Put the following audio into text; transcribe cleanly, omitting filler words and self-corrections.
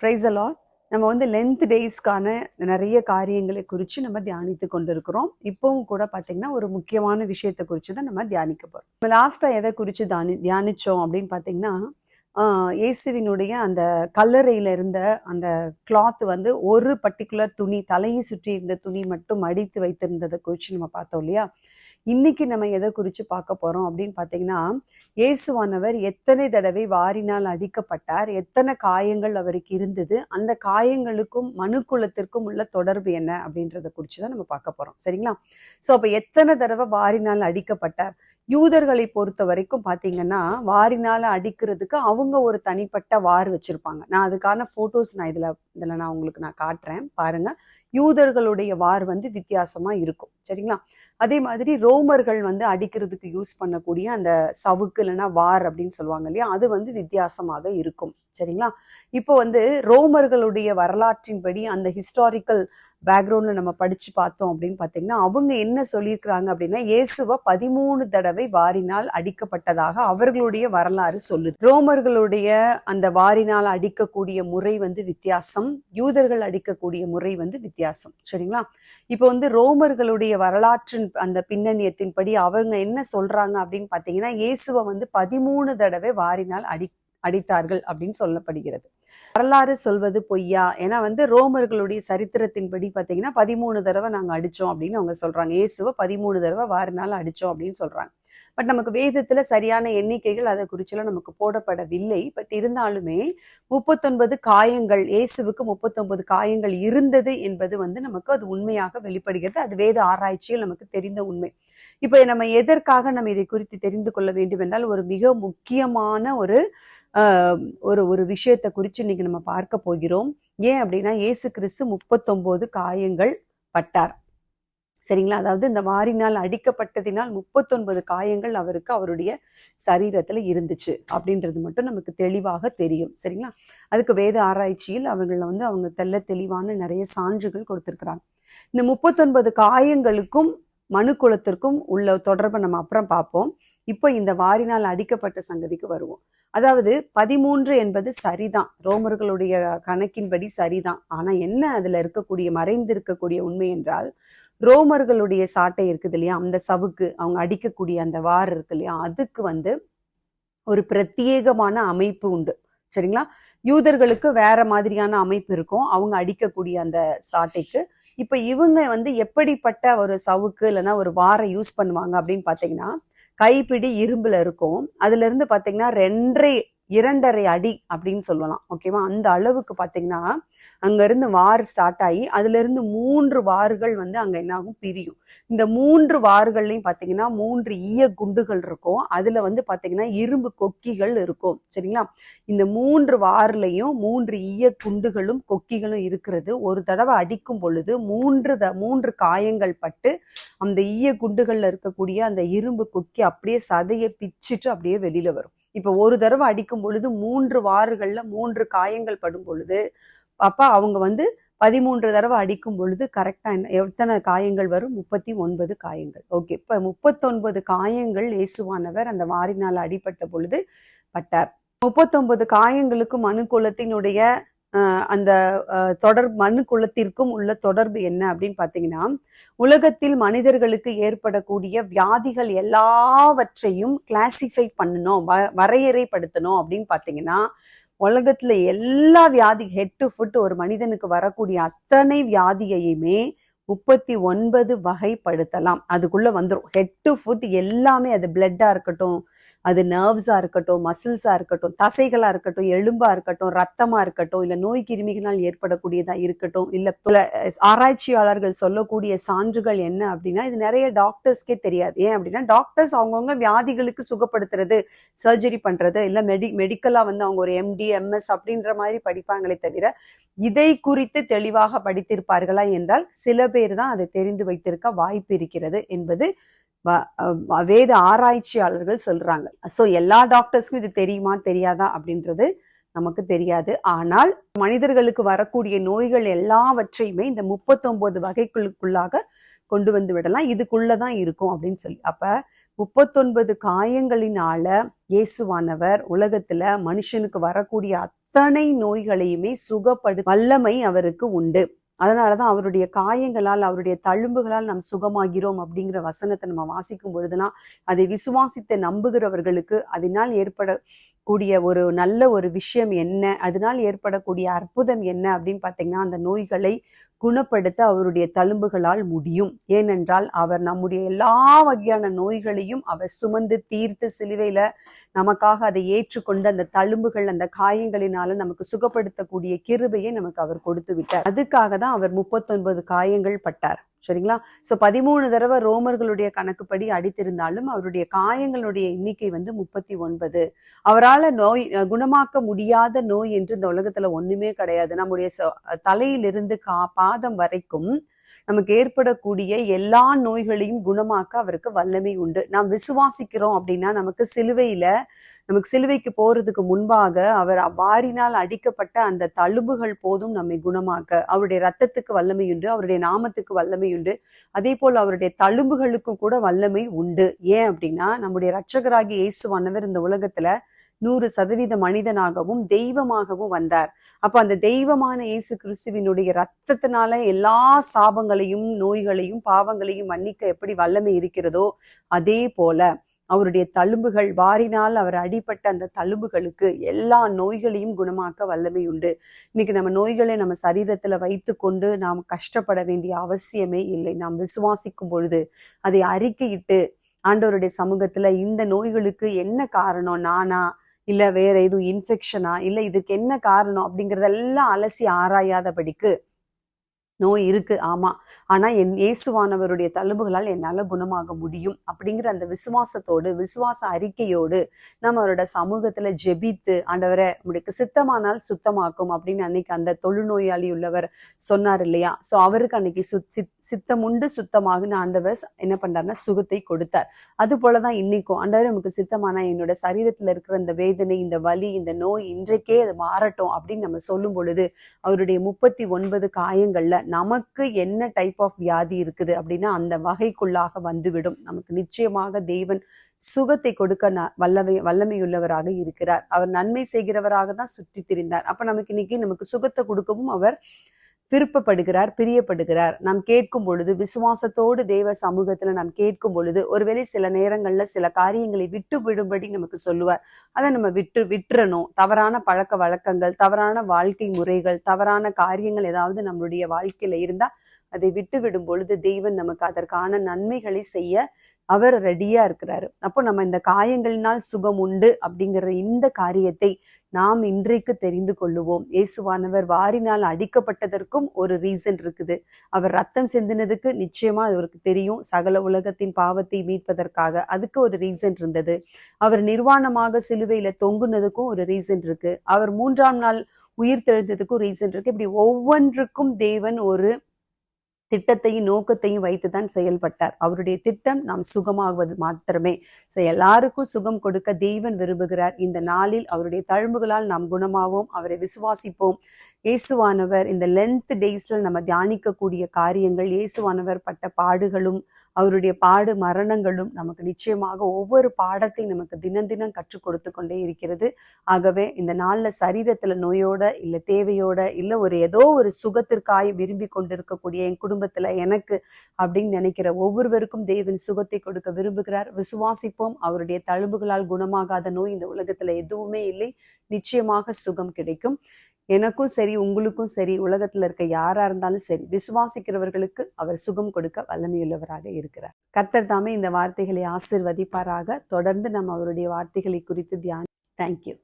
Praise the Lord. நம்ம length டேஸ்க்கான நிறைய காரியங்களை குறித்து நம்ம தியானித்து கொண்டிருக்கிறோம். இப்பவும் கூட பார்த்தீங்கன்னா ஒரு முக்கியமான விஷயத்தை குறித்து தான் நம்ம தியானிக்க போகிறோம். நம்ம லாஸ்ட்டாக எதை குறித்து தியானித்தோம் அப்படின்னு பார்த்தீங்கன்னா, இயேசுவினுடைய அந்த கல்லறையில் இருந்த அந்த கிளாத் ஒரு பர்டிகுலர் துணி, தலையை சுற்றி இருந்த துணி மட்டும் மடித்து வைத்திருந்ததை குறித்து நம்ம பார்த்தோம் இல்லையா? இன்னைக்கு நம்ம எதை குறித்து பார்க்க போகிறோம் அப்படின்னு பார்த்தீங்கன்னா, இயேசுவானவர் எத்தனை தடவை வாரினால் அடிக்கப்பட்டார், எத்தனை காயங்கள் அவருக்கு இருந்தது, அந்த காயங்களுக்கும் மனுக்குலத்திற்கும் உள்ள தொடர்பு என்ன அப்படின்றத குறித்து தான் நம்ம பார்க்க போகிறோம். சரிங்களா? ஸோ அப்போ எத்தனை தடவை வாரினால் அடிக்கப்பட்டார்? யூதர்களை பொறுத்த வரைக்கும் பார்த்தீங்கன்னா, வாரினால் அடிக்கிறதுக்கு அவங்க ஒரு தனிப்பட்ட வார் வச்சிருப்பாங்க. நான் அதுக்கான ஃபோட்டோஸ் நான் இதில் நான் உங்களுக்கு காட்டுறேன் பாருங்க. யூதர்களுடைய வார் வித்தியாசமா இருக்கும். சரிங்களா? அதே மாதிரி ரோமர்கள் அடிக்கிறதுக்கு யூஸ் பண்ணக்கூடிய அந்த சவுக்கு இல்லைன்னா வார் அப்படின்னு சொல்லுவாங்க இல்லையா, அது வித்தியாசமாக இருக்கும். சரிங்களா? இப்போ ரோமர்களுடைய வரலாற்றின்படி அந்த ஹிஸ்டாரிக்கல் பேக்ரவுண்ட்ல நம்ம படிச்சு பார்த்தோம் அப்படின்னு பார்த்தீங்கன்னா, அவங்க என்ன சொல்லியிருக்கிறாங்க அப்படின்னா, இயேசுவை 13 தடவை வாரினால் அடிக்கப்பட்டதாக அவர்களுடைய வரலாறு சொல்லுது. ரோமர்களுடைய அந்த வாரினால் அடிக்கக்கூடிய முறை வித்தியாசம், யூதர்கள் அடிக்கக்கூடிய முறை வித்தியாசம். சரிங்களா? இப்போ ரோமர்களுடைய வரலாற்றின் அந்த பின்னணியத்தின்படி அவங்க என்ன சொல்றாங்க அப்படின்னு பார்த்தீங்கன்னா, இயேசுவை 13 தடவை வாரினால் அடித்தார்கள் அப்படின்னு சொல்லப்படுகிறது. வரலாறு சொல்வது பொய்யா? ஏன்னா ரோமர்களுடைய சரித்திரத்தின்படி பார்த்தீங்கன்னா 13 தடவை நாங்கள் அடித்தோம் அப்படின்னு அவங்க சொல்றாங்க. இயேசுவை 13 தடவை வாரினால் அடித்தோம் அப்படின்னு சொல்றாங்க. பட் நமக்கு வேதத்துல சரியான எண்ணிக்கைகள் அதை குறிச்செல்லாம் நமக்கு போடப்படவில்லை. பட் இருந்தாலுமே 39 காயங்கள், இயேசுவுக்கு 39 காயங்கள் இருந்தது என்பது நமக்கு அது உண்மையாக வெளிப்படுகிறது. அது வேத ஆராய்ச்சியில் நமக்கு தெரிந்த உண்மை. இப்ப நம்ம எதற்காக நம்ம இதை குறித்து தெரிந்து கொள்ள வேண்டும் என்றால், ஒரு மிக முக்கியமான ஒரு விஷயத்தை குறித்து இன்னைக்கு நம்ம பார்க்க போகிறோம். ஏன் அப்படின்னா, இயேசு கிறிஸ்து 39 காயங்கள் பட்டார். சரிங்களா? அதாவது இந்த வாரினால் அடிக்கப்பட்டதினால் 39 காயங்கள் அவருக்கு அவருடைய சரீரத்துல இருந்துச்சு அப்படின்றது மட்டும் நமக்கு தெளிவாக தெரியும். சரிங்களா? அதுக்கு வேத ஆராய்ச்சியில் அவங்கள அவங்க தெளிவான நிறைய சான்றுகள் கொடுத்திருக்கிறாங்க. இந்த 39 காயங்களுக்கும் மனுக்குலத்திற்கும் உள்ள தொடர்பை நம்ம அப்புறம் பார்ப்போம். இப்போ இந்த வாரினால் அடிக்கப்பட்ட சங்கதிக்கு வருவோம். அதாவது 13 என்பது சரிதான், ரோமர்களுடைய கணக்கின்படி சரிதான். ஆனா என்ன அதுல மறைந்து இருக்கக்கூடிய உண்மை என்றால், ரோமர்களுடைய சாட்டை இருக்குது இல்லையா, அந்த சவுக்கு, அவங்க அடிக்கக்கூடிய அந்த வார் இருக்கு இல்லையா, அதுக்கு ஒரு பிரத்யேகமான அமைப்பு உண்டு. சரிங்களா? யூதர்களுக்கு வேற மாதிரியான அமைப்பு இருக்கும், அவங்க அடிக்கக்கூடிய அந்த சாட்டைக்கு. இப்ப இவங்க எப்படிப்பட்ட ஒரு சவுக்கு இல்லைன்னா ஒரு வாரை யூஸ் பண்ணுவாங்க அப்படின்னு பாத்தீங்கன்னா, கைப்பிடி இரும்புல இருக்கும். அதுல இருந்து பாத்தீங்கன்னா 2.5 அடி அப்படின்னு சொல்லலாம். ஓகேவா? அந்த அளவுக்கு பாத்தீங்கன்னா அங்க இருந்து வார் ஸ்டார்ட் ஆகி அதுல இருந்து 3 வார்கள் அங்க என்ன ஆகும், பிரியும். இந்த 3 வார்கள்லையும் பாத்தீங்கன்னா 3 ஈய குண்டுகள் இருக்கும். அதுல பாத்தீங்கன்னா இரும்பு கொக்கிகள் இருக்கும். சரிங்களா? இந்த 3 வார்லையும் 3 ஈய குண்டுகளும் கொக்கிகளும் இருக்கிறது. ஒரு தடவை அடிக்கும் பொழுது 3 காயங்கள் பட்டு அந்த ஈய குண்டுகள்ல இருக்கக்கூடிய அந்த இரும்பு கொக்கி அப்படியே சதையை பிச்சுட்டு அப்படியே வெளியில வரும். இப்ப ஒரு தடவை அடிக்கும் பொழுது 3 வார்கள்ல 3 காயங்கள் படும் பொழுது, அப்ப அவங்க 13 தடவை அடிக்கும் பொழுது கரெக்டா எத்தனை காயங்கள் வரும்? 39 காயங்கள். ஓகே, இப்ப 39 காயங்கள் இயேசுவானவர் அந்த வாரினால் அடிபட்ட பொழுது பட்டார். 39 காயங்களுக்கு மனுக்குலத்தினுடைய அந்த மனு குலத்திற்கும் உள்ள தொடர்பு என்ன அப்படின்னு பாத்தீங்கன்னா, உலகத்தில் மனிதர்களுக்கு ஏற்படக்கூடிய வியாதிகள் எல்லாவற்றையும் கிளாசிஃபை பண்ணணும், வரையறைப்படுத்தணும் அப்படின்னு பாத்தீங்கன்னா, உலகத்துல எல்லா வியாதி, ஹெட் டு ஃபுட் ஒரு மனிதனுக்கு வரக்கூடிய அத்தனை வியாதியையுமே 39 வகைப்படுத்தலாம். அதுக்குள்ள வந்துடும். ஹெட் டு ஃபுட் எல்லாமே, அது பிளட்டா இருக்கட்டும், அது நர்வ்ஸா இருக்கட்டும், மசில்ஸா இருக்கட்டும், தசைகளா இருக்கட்டும், எலும்பா இருக்கட்டும், ரத்தமா இருக்கட்டும், இல்ல நோய் கிருமிகளால் ஏற்படக்கூடியதா இருக்கட்டும், இல்ல ஆராய்ச்சியாளர்கள் சொல்லக்கூடிய சான்றுகள் என்ன அப்படின்னா, இது நிறைய டாக்டர்ஸ்க்கே தெரியாது. ஏன் அப்படின்னா, டாக்டர்ஸ் அவங்கவுங்க வியாதிகளுக்கு சுகப்படுத்துறது, சர்ஜரி பண்றது, இல்ல மெடிக்கலா அவங்க ஒரு MD MS அப்படின்ற மாதிரி படிப்பாங்களே தவிர, இதை குறித்து தெளிவாக படித்திருப்பார்களா என்றால் சில பேர் தான் அதை தெரிந்து வைத்திருக்க வாய்ப்பு இருக்கிறது என்பது வேத ஆராய்ச்சியாளர்கள் சொல்றாங்க. சோ எல்லா டாக்டர்ஸ்க்கும் இது தெரியுமா தெரியாதா அப்படின்றது நமக்கு தெரியாது. ஆனால் மனிதர்களுக்கு வரக்கூடிய நோய்கள் எல்லாவற்றையுமே இந்த 39 வகைகளுக்குள்ளாக கொண்டு விடலாம், இதுக்குள்ளதான் இருக்கும் அப்படின்னு சொல்லி. அப்ப 39 காயங்களினால இயேசுவானவர் உலகத்துல மனுஷனுக்கு வரக்கூடிய அத்தனை நோய்களையுமே சுகப்படு வல்லமை அவருக்கு உண்டு. அதனாலதான் அவருடைய காயங்களால், அவருடைய தழும்புகளால் நாம் சுகமாகிறோம் அப்படிங்கிற வசனத்தை நம்ம வாசிக்கும் பொழுதுலாம், அதை விசுவாசித்து நம்புகிறவர்களுக்கு அதனால் ஏற்படக்கூடிய ஒரு நல்ல ஒரு விஷயம் என்ன, அதனால் ஏற்படக்கூடிய அற்புதம் என்ன அப்படின்னு பார்த்தீங்கன்னா, அந்த நோய்களை குணப்படுத்த அவருடைய தழும்புகளால் முடியும். ஏனென்றால் அவர் நம்முடைய எல்லா வகையான நோய்களையும் அவர் சுமந்து தீர்த்து சிலுவையில நமக்காக அதை ஏற்றுக்கொண்டு அந்த தழும்புகள், அந்த காயங்களினால நமக்கு சுகப்படுத்தக்கூடிய கிருபையை நமக்கு அவர் கொடுத்து விட்டார். அதுக்காக தான் அவர் 39 காயங்கள் பட்டார். சரிங்களா? சோ 13 தடவை ரோமர்களுடைய கணக்குப்படி அடித்திருந்தாலும் அவருடைய காயங்களுடைய எண்ணிக்கை 39. அவரால் நோய் குணமாக்க முடியாத நோய் என்று இந்த உலகத்துல ஒண்ணுமே கிடையாது. நம்முடைய தலையிலிருந்து பாதம் வரைக்கும் நமக்கு ஏற்படக்கூடிய எல்லா நோய்களையும் குணமாக்க அவருக்கு வல்லமை உண்டு. நாம் விசுவாசிக்கிறோம் அப்படின்னா நமக்கு சிலுவைக்கு போறதுக்கு முன்பாக அவர் வாரினால் அடிக்கப்பட்ட அந்த தழும்புகள் போதும் நம்மை குணமாக்க. அவருடைய ரத்தத்துக்கு வல்லமை உண்டு, அவருடைய நாமத்துக்கு வல்லமை உண்டு, அதே போல் அவருடைய தழும்புகளுக்கும் கூட வல்லமை உண்டு. ஏன் அப்படின்னா நம்முடைய இரட்சகராகிய இயேசுவானவர் இந்த உலகத்துல 100% மனிதனாகவும் தெய்வமாகவும் வந்தார். அப்ப அந்த தெய்வமான இயேசு கிறிஸ்துவினுடைய ரத்தத்தினால எல்லா சாபங்களையும், நோய்களையும், பாவங்களையும் மன்னிக்க எப்படி வல்லமை இருக்கிறதோ அதே போல அவருடைய தழும்புகள், வாரினால் அவர் அடிபட்ட அந்த தழும்புகளுக்கு எல்லா நோய்களையும் குணமாக்க வல்லமை உண்டு. இன்னைக்கு நம்ம நோய்களை நம்ம சரீரத்துல வைத்து கொண்டு நாம் கஷ்டப்பட வேண்டிய அவசியமே இல்லை. நாம் விசுவாசிக்கும் பொழுது அதை அறிக்கையிட்டு ஆண்டவருடைய சமூகத்துல இந்த நோய்களுக்கு என்ன காரணம், நானா இல்ல வேற எதுவும் இன்ஃபெக்ஷனா, இல்ல இதுக்கு என்ன காரணம் அப்படிங்கறதெல்லாம் அலசி ஆராயாதபடிக்கு நோய் இருக்கு, ஆமா, ஆனா என் இயேசுவானவருடைய தழும்புகளால் என்னால குணமாக முடியும் அப்படிங்கிற அந்த விசுவாசத்தோடு, விசுவாச அறிக்கையோடு நம்ம அவரோட சமூகத்துல ஜெபித்து, ஆண்டவரை உங்களுக்கு சித்தமானால் சுத்தமாக்கும் அப்படின்னு அன்னைக்கு அந்த தொழுநோயாளி உள்ளவர் சொன்னார் இல்லையா? சோ அவருக்கு அன்னைக்கு சித்தம் உண்டு சுத்தமாகுன்னு ஆண்டவர் என்ன பண்றாருன்னா சுகத்தை கொடுத்தார். அது போலதான் இன்னைக்கும் ஆண்டவர் நமக்கு சித்தமானா என்னோட சரீரத்துல இருக்கிற இந்த வேதனை, இந்த வலி, இந்த நோய் இன்றைக்கே அது மாறட்டும் அப்படின்னு நம்ம சொல்லும் பொழுது அவருடைய 39 காயங்கள்ல நமக்கு என்ன டைப் ஆஃப் வியாதி இருக்குது அப்படின்னா அந்த வகைக்குள்ளாக வந்துவிடும். நமக்கு நிச்சயமாக தேவன் சுகத்தை கொடுக்க வல்லமையுள்ளவராக இருக்கிறார். அவர் நன்மை செய்கிறவராக தான் சுற்றி திரிந்தார். அப்ப நமக்கு சுகத்தை கொடுக்கவும் அவர் விருப்பப்படுகிறார், பிரியப்படுகிறார். நாம் கேட்கும் பொழுது விசுவாசத்தோடு தேவ சமூகத்துல நாம் கேட்கும் பொழுது ஒருவேளை சில நேரங்கள்ல சில காரியங்களை விட்டு விடும்படி நமக்கு சொல்லுவார். அதை நம்ம விட்டுறணும். தவறான பழக்க வழக்கங்கள், தவறான வாழ்க்கை முறைகள், தவறான காரியங்கள் ஏதாவது நம்மளுடைய வாழ்க்கையில இருந்தா அதை விட்டு விடும் பொழுது தெய்வன் நமக்கு அதற்கான நன்மைகளை செய்ய அவர் ரெடியா இருக்கிறாரு. அப்போ நம்ம இந்த காயங்களினால் சுகம் உண்டு அப்படிங்கிற இந்த காரியத்தை நாம் இன்றைக்கு தெரிந்து கொள்ளுவோம். இயேசுவானவர் வாரினால் அடிக்கப்பட்டதற்கும் ஒரு ரீசன் இருக்குது. அவர் ரத்தம் சிந்தினதுக்கு நிச்சயமா அவருக்கு தெரியும், சகல உலகத்தின் பாவத்தை மீட்பதற்காக. அதுக்கு ஒரு ரீசன் இருந்தது. அவர் நிர்வாணமாக சிலுவையில தொங்குனதுக்கும் ஒரு ரீசன் இருக்கு. அவர் 3ஆம் நாள் உயிர் தெழுந்ததுக்கும் ரீசன் இருக்கு. இப்படி ஒவ்வொன்றுக்கும் தேவன் ஒரு திட்டத்தையும் நோக்கத்தையும் வைத்துதான் செயல்பட்டார். அவருடைய திட்டம் நாம் சுகமாகுவது மாத்திரமே. எல்லாருக்கும் சுகம் கொடுக்க தேவன் விரும்புகிறார். இந்த நாளில் அவருடைய தழும்புகளால் நாம் குணமாவோம், அவரை விசுவாசிப்போம். இயேசுவானவர் இந்த லென்த் டேஸ்ல நம்ம தியானிக்கக்கூடிய காரியங்கள், இயேசுவானவர் பட்ட பாடுகளும் அவருடைய பாடு மரணங்களும் நமக்கு நிச்சயமாக ஒவ்வொரு பாடத்தை நமக்கு தினம் தினம் கற்றுக் கொடுத்து கொண்டே இருக்கிறது. ஆகவே இந்த நாள்ல சரீரத்துல நோயோட இல்ல தேவையோட இல்ல ஏதோ ஒரு சுகத்திற்காய் விரும்பி கொண்டிருக்கக்கூடிய என் குடும்பத்துல எனக்கு அப்படின்னு நினைக்கிற ஒவ்வொருவருக்கும் தேவன் சுகத்தை கொடுக்க விரும்புகிறார். விசுவாசிப்போம். அவருடைய தழும்புகளால் குணமாகாத நோய் இந்த உலகத்துல எதுவுமே இல்லை. நிச்சயமாக சுகம் கிடைக்கும். எனக்கும் சரி, உங்களுக்கும் சரி, உலகத்துல இருக்க யாரா இருந்தாலும் சரி, விசுவாசிக்கிறவர்களுக்கு அவர் சுகம் கொடுக்க வல்லமையுள்ளவராக இருக்கிறார். கர்த்தர் தாமே இந்த வார்த்தைகளை ஆசீர்வதிப்பாராக. தொடர்ந்து நம்ம அவருடைய வார்த்தைகளை குறித்து தியானம். தேங்க்யூ.